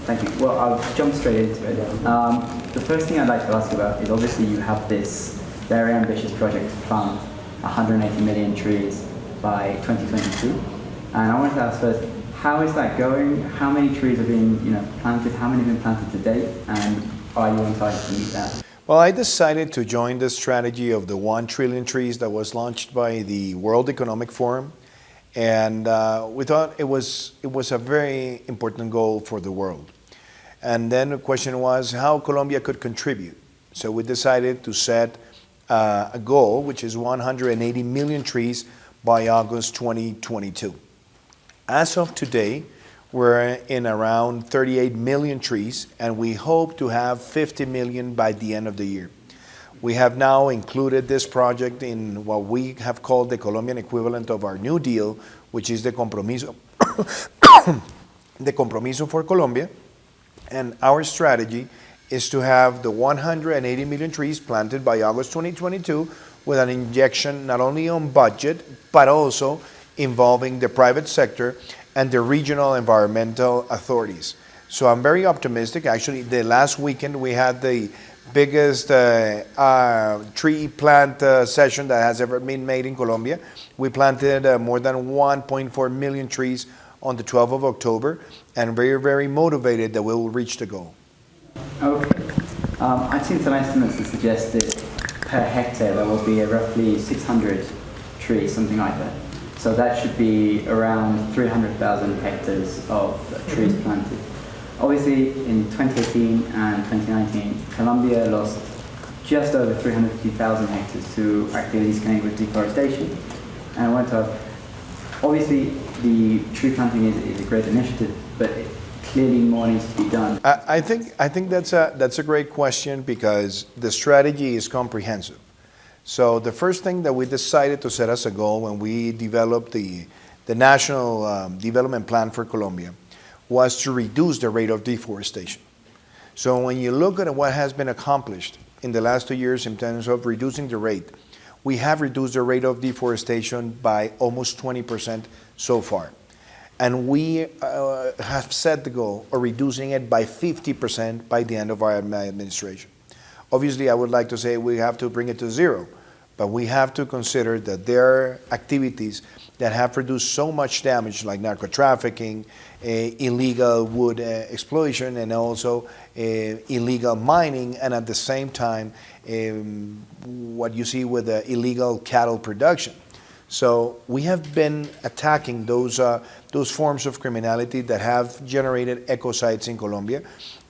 Thank you. Well, I'll jump straight into it. The first thing I'd like to ask about is obviously you have this very ambitious project to plant 180 million trees by 2022. And I wanted to ask first, how is that going? How many trees have been planted? How many have been planted to date? And are you on target to meet that? Well, I decided to join the strategy of the 1 trillion trees that was launched by the World Economic Forum. And we thought it was a very important goal for the world. And then the question was how Colombia could contribute. So we decided to set a goal, which is 180 million trees by August 2022. As of today, we're in around 38 million trees, and we hope to have 50 million by the end of the year. We have now included this project in what we have called the Colombian equivalent of our New Deal, which is the Compromiso, the Compromiso for Colombia. And our strategy is to have the 180 million trees planted by August 2022 with an injection not only on budget, but also involving the private sector and the regional environmental authorities. So I'm very optimistic. Actually, the last weekend we had the biggest tree plant session that has ever been made in Colombia. We planted more than 1.4 million trees on the 12th of October, and very, very motivated that we will reach the goal. Okay. I've seen some estimates that suggest that per hectare there will be roughly 600 trees, something like that. So that should be around 300,000 hectares of trees planted. Obviously, in 2018 and 2019, Colombia lost just over 350,000 hectares to activities connected with deforestation. And I want to, obviously, the tree planting is a great initiative, but clearly more needs to be done. I think that's a great question because the strategy is comprehensive. So the first thing that we decided to set as a goal when we developed the National Development Plan for Colombia was to reduce the rate of deforestation. So when you look at what has been accomplished in the last 2 years in terms of reducing the rate, we have reduced the rate of deforestation by almost 20% so far. And we have set the goal of reducing it by 50% by the end of our administration. Obviously, I would like to say we have to bring it to zero, but we have to consider that there are activities that have produced so much damage, like narco-trafficking, illegal wood exploitation, and also illegal mining, and at the same time, what you see with the illegal cattle production. So we have been attacking those forms of criminality that have generated ecocides in Colombia,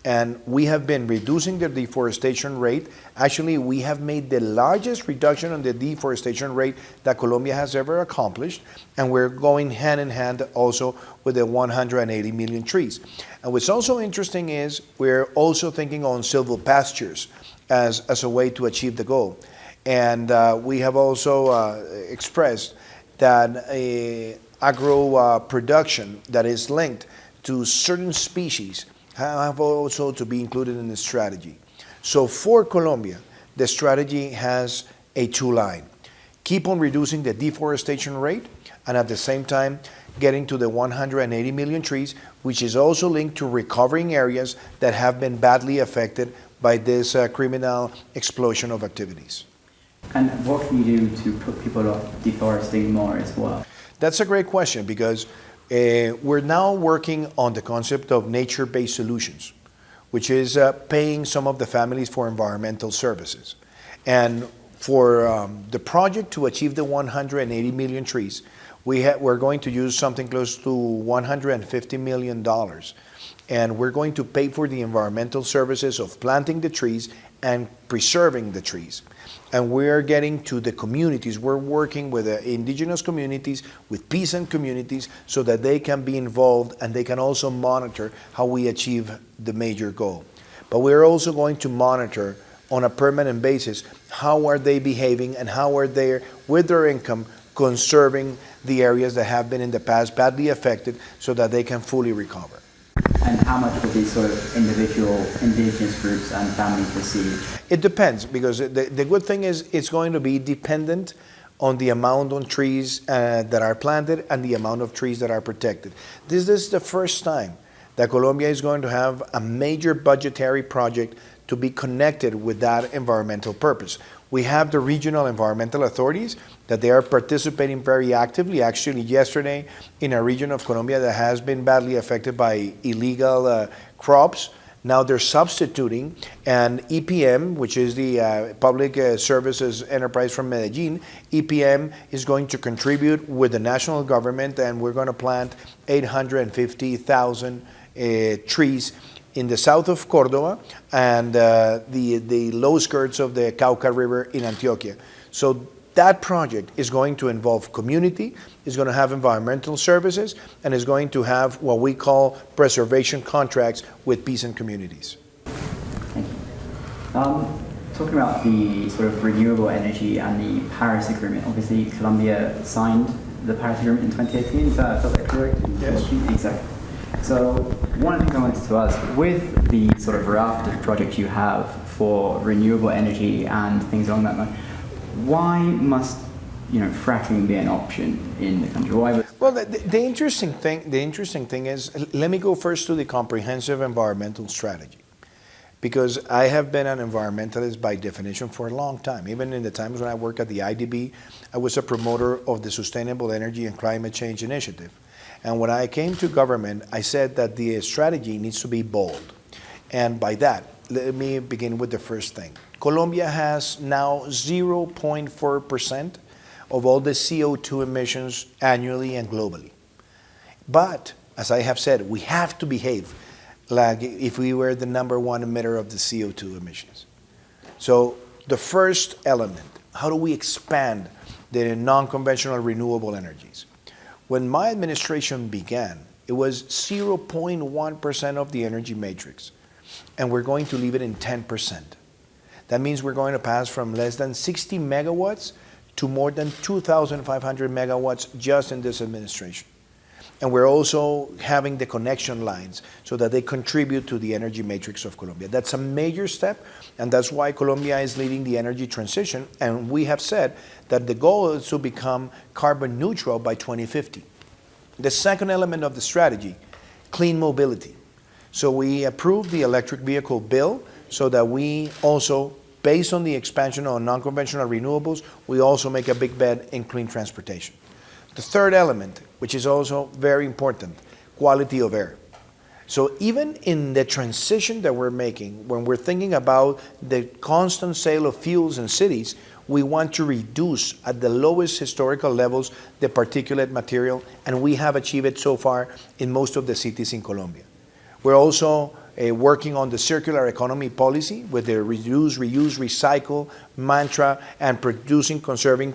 and we have been reducing the deforestation rate. Actually, we have made the largest reduction on the deforestation rate that Colombia has ever accomplished, and we're going hand in hand also with the 180 million trees. And what's also interesting is we're also thinking on silvopastures as a way to achieve the goal. And we have also expressed that agro production that is linked to certain species have also to be included in the strategy. So for Colombia, the strategy has a two-line. Keep on reducing the deforestation rate, and at the same time, getting to the 180 million trees, which is also linked to recovering areas that have been badly affected by this criminal explosion of activities. And what can you do to put people off deforesting more as well? That's a great question because we're now working on the concept of nature-based solutions, which is paying some of the families for environmental services. And for the project to achieve the 180 million trees, we're going to use something close to $150 million. And we're going to pay for the environmental services of planting the trees and preserving the trees. And we're getting to the communities. We're working with the indigenous communities, with peasant communities, so that they can be involved and they can also monitor how we achieve the major goal. But we're also going to monitor on a permanent basis how are they behaving and how are they, with their income, conserving the areas that have been in the past badly affected so that they can fully recover. And how much will these sort of individual indigenous groups and families receive? It depends, because the good thing is it's going to be dependent on the amount of trees that are planted and the amount of trees that are protected. This is the first time that Colombia is going to have a major budgetary project to be connected with that environmental purpose. We have the regional environmental authorities that they are participating very actively. Actually, yesterday in a region of Colombia that has been badly affected by illegal crops, now they're substituting, and EPM, which is the Public Services Enterprise from Medellin, EPM is going to contribute with the national government, and we're going to plant 850,000 trees in the south of Córdoba and the low skirts of the Cauca River in Antioquia. So that project is going to involve community, is going to have environmental services, and is going to have what we call preservation contracts with peasant communities. Thank you. Talking about the sort of renewable energy and the Paris Agreement, obviously Colombia signed the Paris Agreement in 2018, is that correct? Yes. Exactly. So one of the things I wanted to ask, with the sort of raft of projects you have for renewable energy and things along that line, why must fracking be an option in the country? Why? Well, the interesting thing is, let me go first to the comprehensive environmental strategy, because I have been an environmentalist by definition for a long time. Even in the times when I worked at the IDB, I was a promoter of the Sustainable Energy and Climate Change Initiative. And when I came to government, I said that the strategy needs to be bold. And by that, let me begin with the first thing. Colombia has now 0.4% of all the CO2 emissions annually and globally. But, as I have said, we have to behave like if we were the number one emitter of the CO2 emissions. So the first element, how do we expand the non-conventional renewable energies? When my administration began, it was 0.1% of the energy matrix, and we're going to leave it in 10%. That means we're going to pass from less than 60 megawatts to more than 2,500 megawatts just in this administration. And we're also having the connection lines so that they contribute to the energy matrix of Colombia. That's a major step, and that's why Colombia is leading the energy transition. And we have said that the goal is to become carbon neutral by 2050. The second element of the strategy, clean mobility. So we approved the electric vehicle bill so that we also, based on the expansion of non-conventional renewables, we also make a big bet in clean transportation. The third element, which is also very important, quality of air. So even in the transition that we're making, when we're thinking about the constant sale of fuels in cities, we want to reduce at the lowest historical levels the particulate material, and we have achieved it so far in most of the cities in Colombia. We're also working on the circular economy policy with the reduce, reuse, recycle mantra and producing, conserving,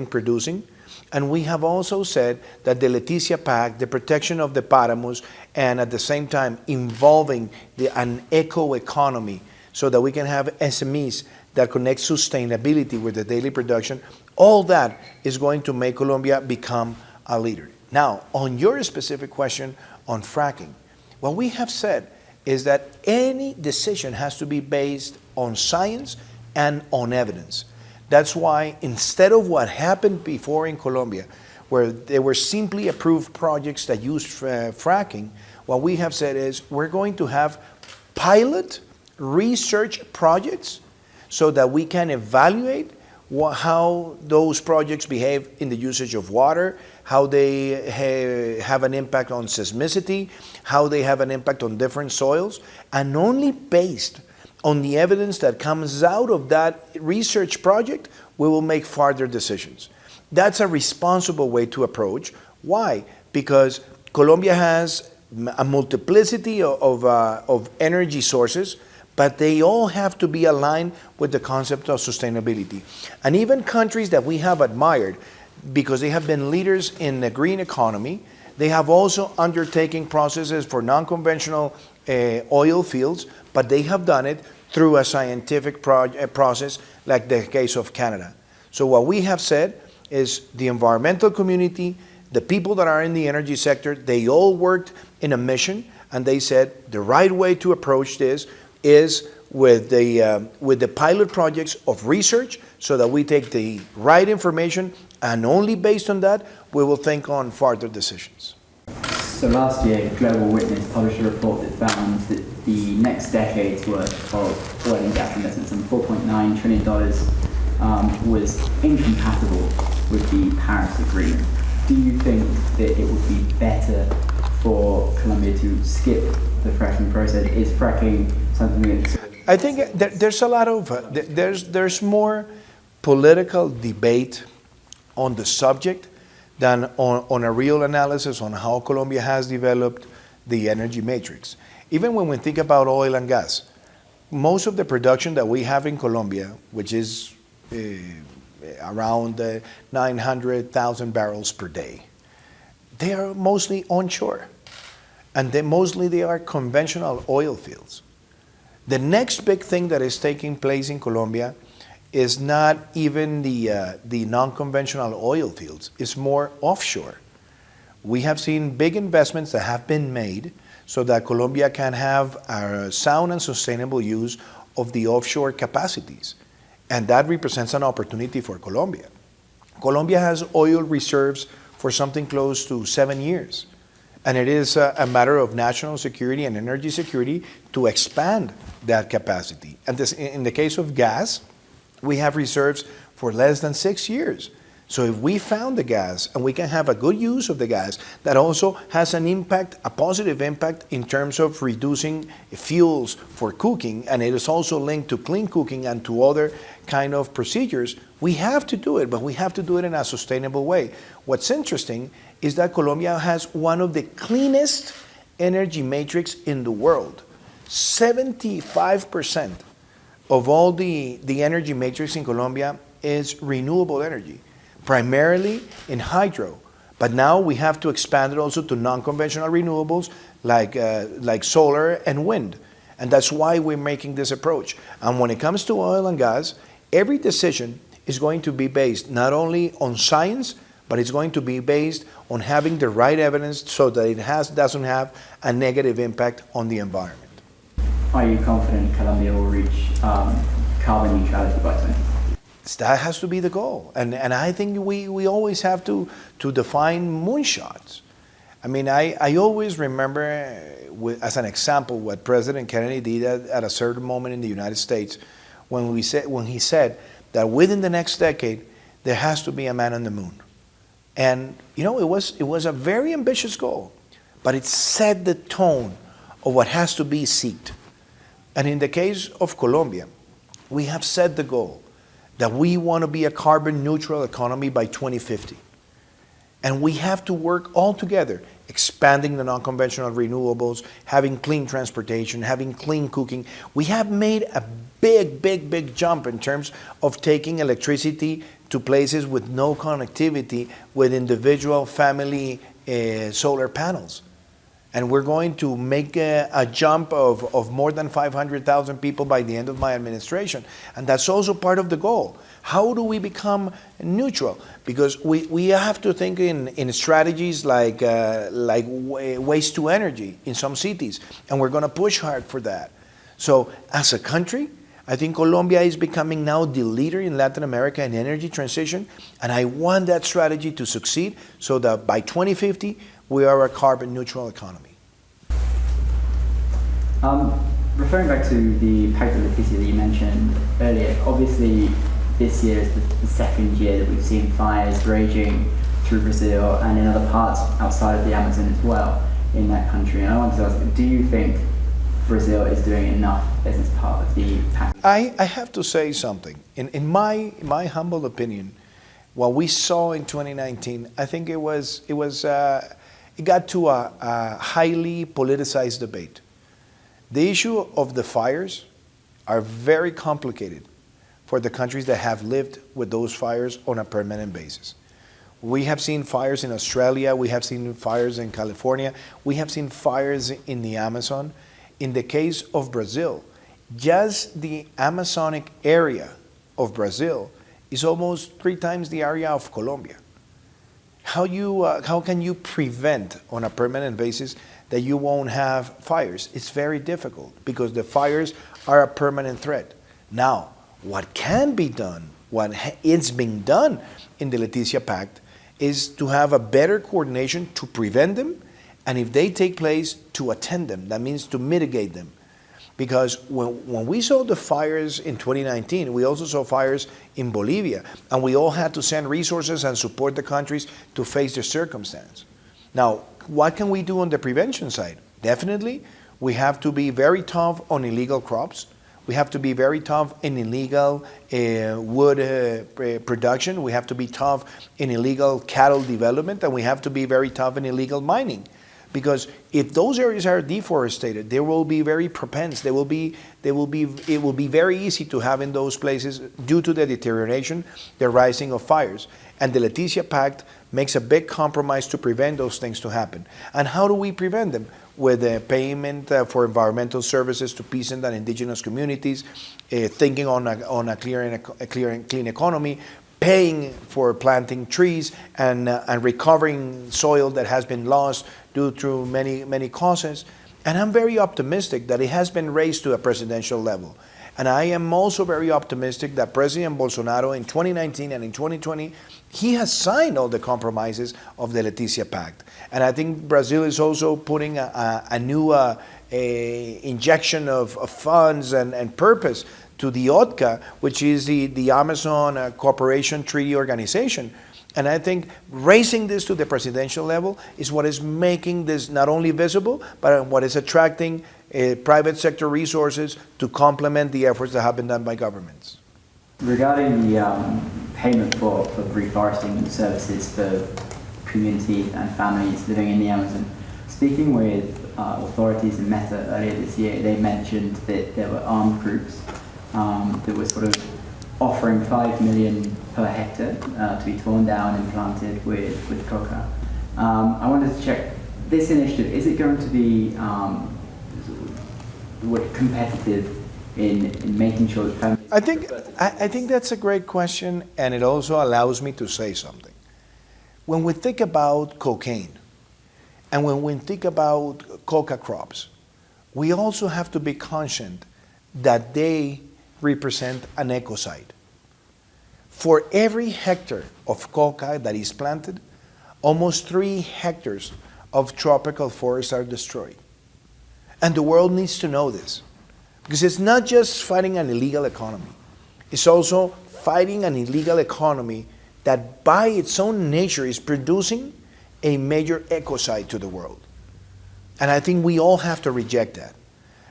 producing. And we have also said that the Leticia Pact, the protection of the páramos, and at the same time involving an eco-economy so that we can have SMEs that connect sustainability with the daily production, all that is going to make Colombia become a leader. Now, on your specific question on fracking, what we have said is that any decision has to be based on science and on evidence. That's why instead of what happened before in Colombia, where there were simply approved projects that used fracking, what we have said is we're going to have pilot research projects so that we can evaluate how those projects behave in the usage of water, how they have an impact on seismicity, how they have an impact on different soils, and only based on the evidence that comes out of that research project, we will make further decisions. That's a responsible way to approach. Why? Because Colombia has a multiplicity of energy sources, but they all have to be aligned with the concept of sustainability. And even countries that we have admired, because they have been leaders in the green economy, they have also undertaken processes for non-conventional oil fields, but they have done it through a scientific process like the case of Canada. So what we have said is the environmental community, the people that are in the energy sector, they all worked in a mission, and they said the right way to approach this is with the pilot projects of research so that we take the right information, and only based on that we will think on further decisions. So last year, Global Witness published a report that found that the next decade's worth of oil and gas investments, some $4.9 trillion, was incompatible with the Paris Agreement. Do you think that it would be better for Colombia to skip the fracking process? Is fracking something that's... I think there's a lot of, there's more political debate on the subject than on a real analysis on how Colombia has developed the energy matrix. Even when we think about oil and gas, most of the production that we have in Colombia, which is around 900,000 barrels per day, they are mostly onshore. And mostly they are conventional oil fields. The next big thing that is taking place in Colombia is not even the non-conventional oil fields, it's more offshore. We have seen big investments that have been made so that Colombia can have a sound and sustainable use of the offshore capacities. And that represents an opportunity for Colombia. Colombia has oil reserves for something close to 7 years. And it is a matter of national security and energy security to expand that capacity. And in the case of gas, we have reserves for less than 6 years. So if we found the gas and we can have a good use of the gas, that also has an impact, a positive impact in terms of reducing fuels for cooking, and it is also linked to clean cooking and to other kind of procedures, we have to do it, but we have to do it in a sustainable way. What's interesting is that Colombia has one of the cleanest energy matrix in the world. 75% of all the energy matrix in Colombia is renewable energy, primarily in hydro. But now we have to expand it also to non-conventional renewables like solar and wind. And that's why we're making this approach. And when it comes to oil and gas, every decision is going to be based not only on science, but it's going to be based on having the right evidence so that it doesn't have a negative impact on the environment. Are you confident Colombia will reach carbon neutrality by 2050? That has to be the goal. And I think we always have to define moonshots. I mean, I always remember, as an example, what President Kennedy did at a certain moment in the United States when he said that within the next decade, there has to be a man on the moon. And, you know, it was a very ambitious goal, but it set the tone of what has to be sought. And in the case of Colombia, we have set the goal that we want to be a carbon neutral economy by 2050. And we have to work all together, expanding the non-conventional renewables, having clean transportation, having clean cooking. We have made a big jump in terms of taking electricity to places with no connectivity with individual family solar panels. And we're going to make a jump of more than 500,000 people by the end of my administration. And that's also part of the goal. How do we become neutral? Because we have to think in strategies like waste to energy in some cities. And we're going to push hard for that. So as a country, I think Colombia is becoming now the leader in Latin America in energy transition. And I want that strategy to succeed so that by 2050, we are a carbon neutral economy. Referring back to the Pacto Leticia that you mentioned earlier, obviously this year is the second year that we've seen fires raging through Brazil and in other parts outside of the Amazon as well in that country. And I wanted to ask, do you think Brazil is doing enough as part of the Pacto? I have to say something. In my humble opinion, what we saw in 2019, I think it got to a highly politicized debate. The issue of the fires are very complicated for the countries that have lived with those fires on a permanent basis. We have seen fires in Australia, we have seen fires in California, we have seen fires in the Amazon. In the case of Brazil, just the Amazonic area of Brazil is almost 3 times the area of Colombia. How can you prevent on a permanent basis that you won't have fires? It's very difficult because the fires are a permanent threat. Now, what can be done, what is being done in the Leticia Pact is to have a better coordination to prevent them And if they take place, to attend them. That means to mitigate them. Because when we saw the fires in 2019, we also saw fires in Bolivia, and we all had to send resources and support the countries to face the circumstance. Now, what can we do on the prevention side? Definitely, we have to be very tough on illegal crops. We have to be very tough in illegal wood production. We have to be tough in illegal cattle development, and we have to be very tough in illegal mining. Because if those areas are deforested, they will be very propense. It will be very easy to have in those places, due to the deterioration, the rising of fires. And the Leticia Pact makes a big compromise to prevent those things to happen. And how do we prevent them? With the payment for environmental services to peasant and indigenous communities, thinking on a clean economy, paying for planting trees, and recovering soil that has been lost due to many causes. And I'm very optimistic that it has been raised to a presidential level. And I am also very optimistic that President Bolsonaro in 2019 and in 2020, he has signed all the compromises of the Leticia Pact. And I think Brazil is also putting a new injection of funds and purpose to the OTCA, which is the Amazon Cooperation Treaty Organization. And I think raising this to the presidential level is what is making this not only visible, but what is attracting private sector resources to complement the efforts that have been done by governments. Regarding the payment for reforesting services for communities and families living in the Amazon, speaking with authorities in Meta earlier this year, they mentioned that there were armed groups that were sort of offering 5 million per hectare to be torn down and planted with coca. I wanted to check, this initiative, is it going to be competitive in making sure that families... I think that's a great question, and it also allows me to say something. When we think about cocaine, and when we think about coca crops, we also have to be conscious that they represent an ecocide. For every hectare of coca that is planted, almost 3 hectares of tropical forests are destroyed. And the world needs to know this, because it's not just fighting an illegal economy. It's also fighting an illegal economy that by its own nature is producing a major ecocide to the world. And I think we all have to reject that.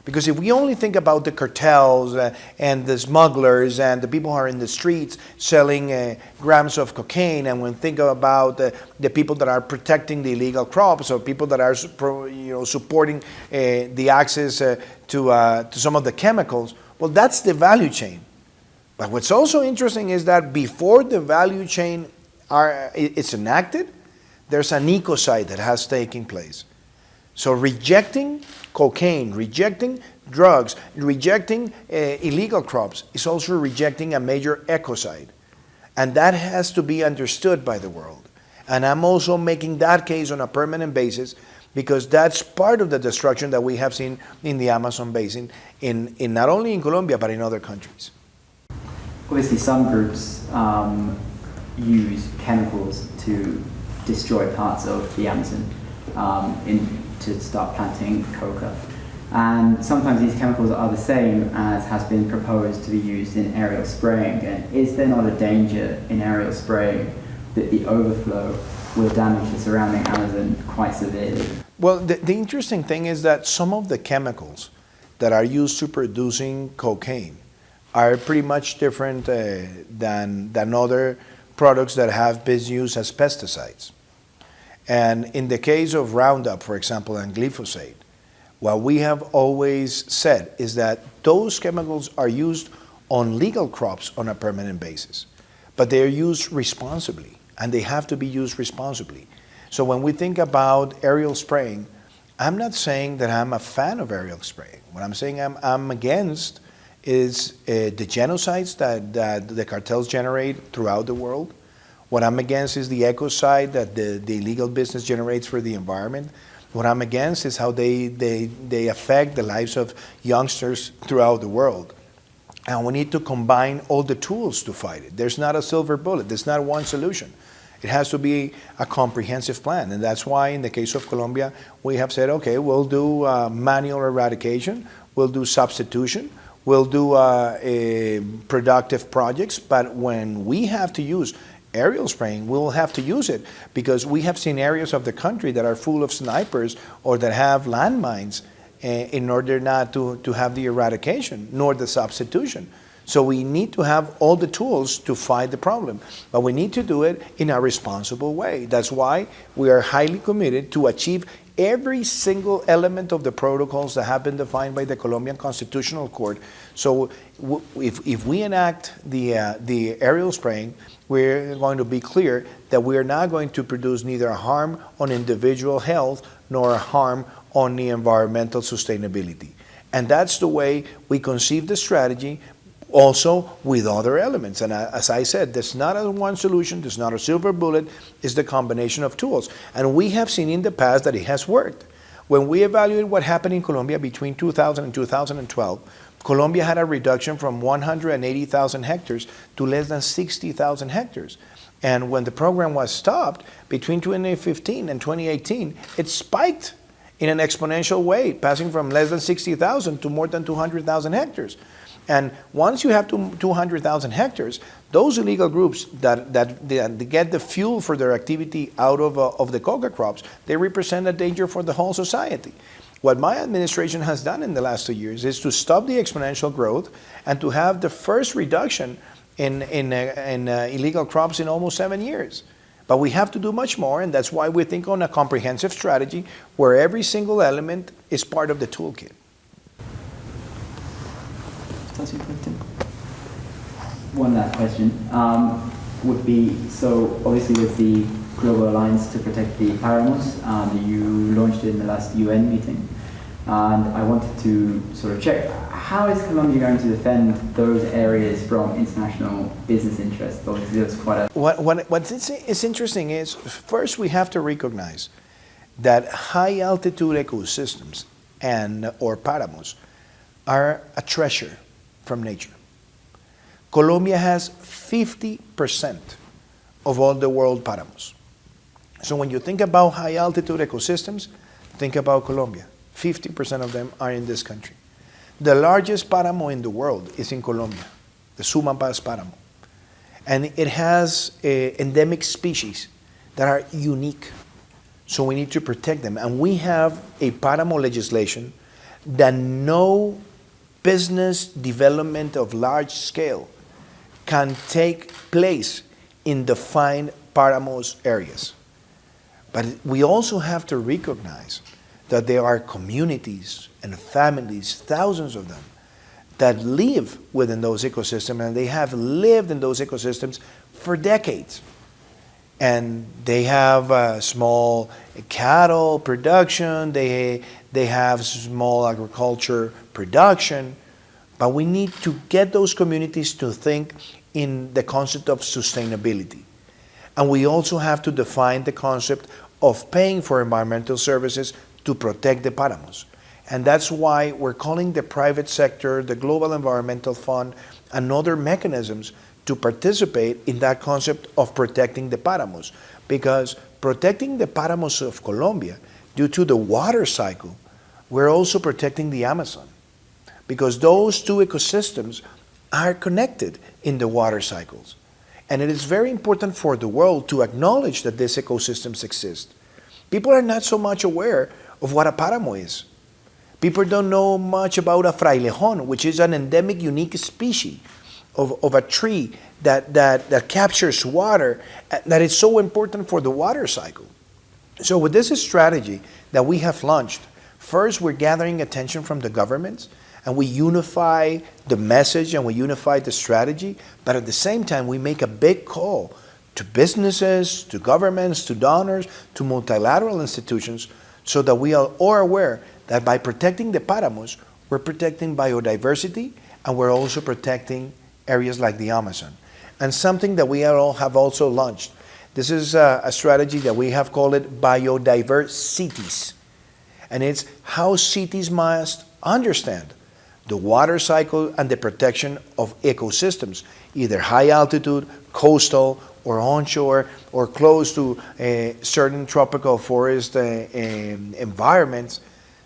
Because if we only think about the cartels and the smugglers and the people who are in the streets selling grams of cocaine, and when we think about the people that are protecting the illegal crops, or people that are supporting the access to some of the chemicals, well, that's the value chain. But what's also interesting is that before the value chain is enacted, there's an ecocide that has taken place. So rejecting cocaine, rejecting drugs, rejecting illegal crops is also rejecting a major ecocide. And that has to be understood by the world. And I'm also making that case on a permanent basis, because that's part of the destruction that we have seen in the Amazon basin, in not only in Colombia, but in other countries. Obviously, some groups use chemicals to destroy parts of the Amazon to start planting coca. And sometimes these chemicals are the same as has been proposed to be used in aerial spraying. And is there not a danger in aerial spraying that the overflow will damage the surrounding Amazon quite severely? Well, the interesting thing is that some of the chemicals that are used to producing cocaine are pretty much different than other products that have been used as pesticides. And in the case of Roundup, for example, and glyphosate, what we have always said is that those chemicals are used on legal crops on a permanent basis, but they are used responsibly, and they have to be used responsibly. So when we think about aerial spraying, I'm not saying that I'm a fan of aerial spraying. What I'm saying I'm against is the genocides that the cartels generate throughout the world. What I'm against is the ecocide that the illegal business generates for the environment. What I'm against is how they affect the lives of youngsters throughout the world. And we need to combine all the tools to fight it. There's not a silver bullet. There's not one solution. It has to be a comprehensive plan. And that's why in the case of Colombia, we have said, okay, we'll do manual eradication, we'll do substitution, we'll do productive projects, but when we have to use aerial spraying, we'll have to use it because we have seen areas of the country that are full of snipers or that have landmines in order not to have the eradication nor the substitution. So we need to have all the tools to fight the problem, but we need to do it in a responsible way. That's why we are highly committed to achieve every single element of the protocols that have been defined by the Colombian Constitutional Court. So if we enact the aerial spraying, we're going to be clear that we are not going to produce neither harm on individual health nor harm on the environmental sustainability. And that's the way we conceive the strategy, also with other elements. And as I said, there's not a one solution, there's not a silver bullet, it's the combination of tools. And we have seen in the past that it has worked. When we evaluate what happened in Colombia between 2000 and 2012, Colombia had a reduction from 180,000 hectares to less than 60,000 hectares. And when the program was stopped, between 2015 and 2018, it spiked in an exponential way, passing from less than 60,000 to more than 200,000 hectares. And once you have 200,000 hectares, those illegal groups that get the fuel for their activity out of the coca crops, they represent a danger for the whole society. What my administration has done in the last 2 years is to stop the exponential growth and to have the first reduction in illegal crops in almost 7 years. But we have to do much more, and that's why we think on a comprehensive strategy where every single element is part of the toolkit. One last question would be, so obviously with the Global Alliance to Protect the Paramos, you launched it in the last UN meeting, and I wanted to sort of check, how is Colombia going to defend those areas from international business interests? Obviously that's quite a... What is interesting is, first we have to recognize that high altitude ecosystems or paramos are a treasure from nature. Colombia has 50% of all the world paramos. So when you think about high altitude ecosystems, think about Colombia. 50% of them are in this country. The largest paramo in the world is in Colombia, the Sumapaz paramo. And it has endemic species that are unique. So we need to protect them. And we have a paramo legislation that no business development of large scale can take place in defined paramos areas. But we also have to recognize that there are communities and families, thousands of them, that live within those ecosystems, and they have lived in those ecosystems for decades. And they have small cattle production, they have small agriculture production, but we need to get those communities to think in the concept of sustainability. And we also have to define the concept of paying for environmental services to protect the paramos. And that's why we're calling the private sector, the Global Environmental Fund, and other mechanisms to participate in that concept of protecting the paramos. Because protecting the paramos of Colombia, due to the water cycle, we're also protecting the Amazon. Because those two ecosystems are connected in the water cycles. And it is very important for the world to acknowledge that these ecosystems exist. People are not so much aware of what a paramo is. People don't know much about a frailejón, which is an endemic unique species of a tree that captures water, that is so important for the water cycle. So with this strategy that we have launched, first we're gathering attention from the governments, and we unify the message and we unify the strategy, but at the same time we make a big call to businesses, to governments, to donors, to multilateral institutions, so that we are all aware that by protecting the paramos, we're protecting biodiversity, and we're also protecting areas like the Amazon. And something that we have also launched. This is a strategy that we have called it biodiverse cities. And it's how cities must understand the water cycle, and the protection of ecosystems, either high altitude, coastal, or onshore, or close to certain tropical forest environments,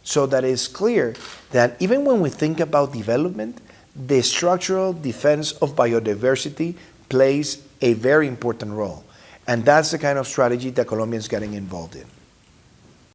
so that it's clear that even when we think about development, the structural defense of biodiversity plays a very important role. And that's the kind of strategy that Colombia is getting involved in.